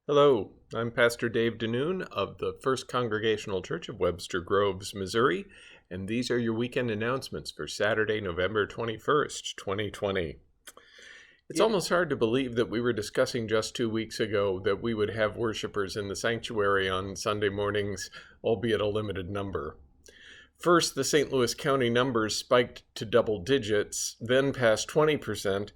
Hello, I'm Pastor Dave DeNoon of the First Congregational Church of Webster Groves, Missouri, and these are your weekend announcements for Saturday, November 21st, 2020. It's almost hard to believe that we were discussing just 2 weeks ago that we would have worshipers in the sanctuary on Sunday mornings, albeit a limited number. First, the St. Louis County numbers spiked to double digits, then past 20%,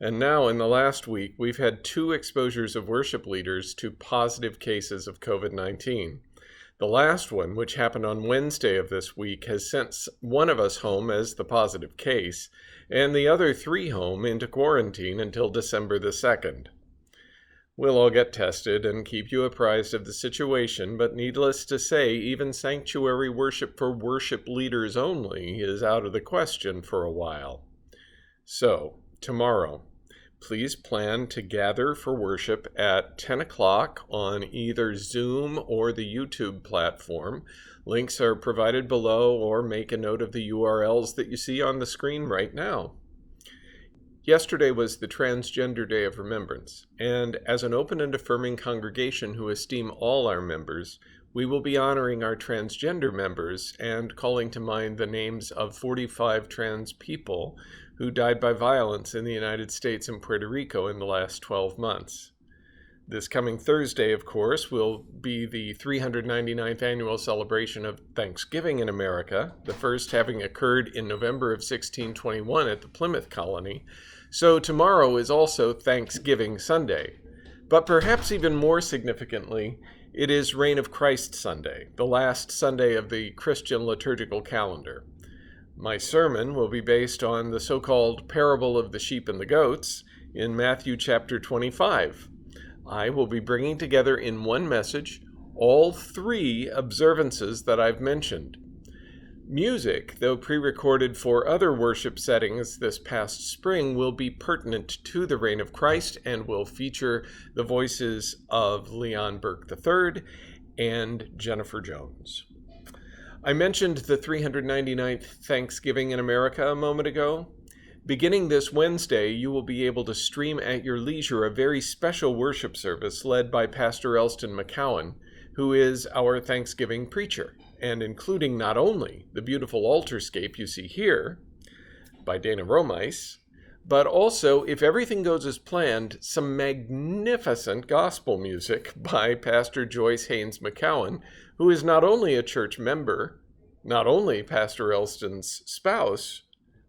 and now in the last week, we've had 2 exposures of worship leaders to positive cases of COVID-19. The last one, which happened on Wednesday of this week, has sent one of us home as the positive case, and the other 3 home into quarantine until December the 2nd. We'll all get tested and keep you apprised of the situation, but needless to say, even sanctuary worship for worship leaders only is out of the question for a while. So, tomorrow, please plan to gather for worship at 10 o'clock on either Zoom or the YouTube platform. Links are provided below, or make a note of the URLs that you see on the screen right now. Yesterday was the Transgender Day of Remembrance, and as an open and affirming congregation who esteem all our members, we will be honoring our transgender members and calling to mind the names of 45 trans people who died by violence in the United States and Puerto Rico in the last 12 months. This coming Thursday, of course, will be the 399th annual celebration of Thanksgiving in America, the first having occurred in November of 1621 at the Plymouth Colony. So tomorrow is also Thanksgiving Sunday. But perhaps even more significantly, it is Reign of Christ Sunday, the last Sunday of the Christian liturgical calendar. My sermon will be based on the so-called parable of the sheep and the goats in Matthew chapter 25. I will be bringing together in one message all 3 observances that I've mentioned. Music, though pre-recorded for other worship settings this past spring, will be pertinent to the Reign of Christ and will feature the voices of Leon Burke III and Jennifer Jones. I mentioned the 399th Thanksgiving in America a moment ago. Beginning this Wednesday, you will be able to stream at your leisure a very special worship service led by Pastor Elston McCowan, who is our Thanksgiving preacher, and including not only the beautiful altarscape you see here by Dana Romice, but also, if everything goes as planned, some magnificent gospel music by Pastor Joyce Haynes McCowan, who is not only a church member, not only Pastor Elston's spouse,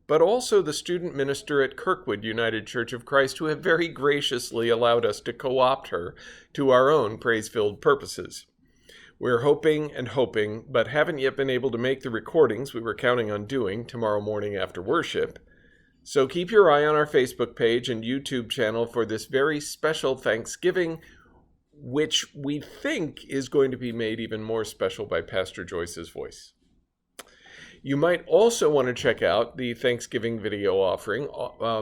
but also the student minister at Kirkwood United Church of Christ, who have very graciously allowed us to co-opt her to our own praise-filled purposes. We're hoping, but haven't yet been able to make the recordings we were counting on doing tomorrow morning after worship. So keep your eye on our Facebook page and YouTube channel for this very special Thanksgiving, which we think is going to be made even more special by Pastor Joyce's voice. You might also want to check out the Thanksgiving video offering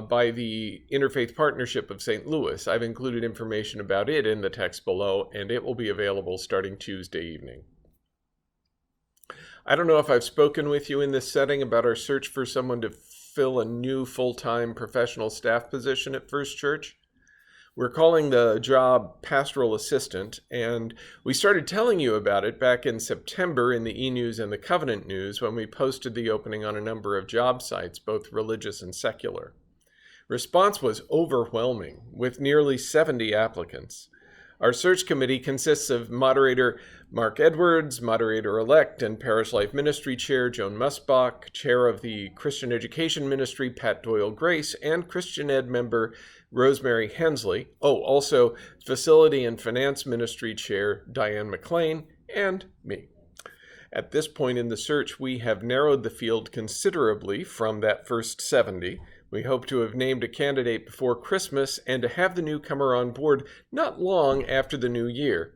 by the Interfaith Partnership of St. Louis. I've included information about it in the text below, and it will be available starting Tuesday evening. I don't know if I've spoken with you in this setting about our search for someone to fill a new full-time professional staff position at First Church. We're calling the job pastoral assistant, and we started telling you about it back in September in the E-News and the Covenant News when we posted the opening on a number of job sites, both religious and secular. Response was overwhelming, with nearly 70 applicants. Our search committee consists of moderator Mark Edwards, moderator-elect and Parish Life Ministry Chair Joan Musbach, Chair of the Christian Education Ministry Pat Doyle-Grace, and Christian Ed member Rosemary Hensley. Also Facility and Finance Ministry Chair Diane McLean, and me. At this point in the search, we have narrowed the field considerably from that first 70. We hope to have named a candidate before Christmas and to have the newcomer on board not long after the new year.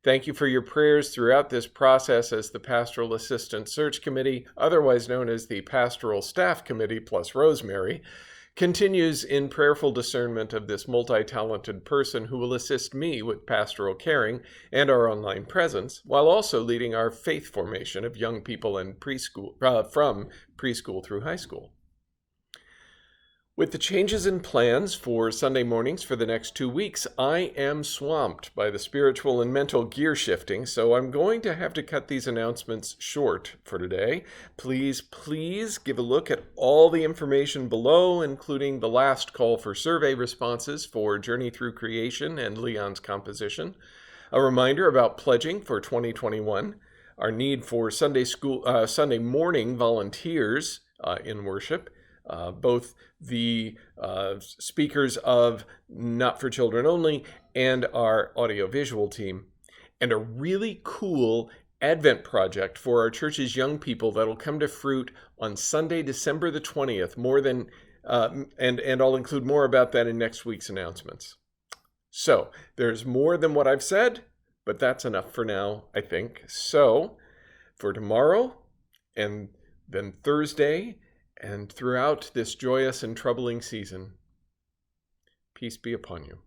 Thank you for your prayers throughout this process as the Pastoral Assistant Search Committee, otherwise known as the Pastoral Staff Committee plus Rosemary, continues in prayerful discernment of this multi-talented person who will assist me with pastoral caring and our online presence, while also leading our faith formation of young people in preschool, from preschool through high school. With the changes in plans for Sunday mornings for the next 2 weeks, I am swamped by the spiritual and mental gear shifting, so I'm going to have to cut these announcements short for today. Please give a look at all the information below, including the last call for survey responses for Journey Through Creation and Leon's composition, a reminder about pledging for 2021, our need for Sunday morning volunteers in worship, both the speakers of Not for Children Only and our audiovisual team, and a really cool Advent project for our church's young people that'll come to fruit on Sunday, December the 20th. And I'll include more about that in next week's announcements. So there's more than what I've said, but that's enough for now, I think. So for tomorrow and then Thursday, and throughout this joyous and troubling season, peace be upon you.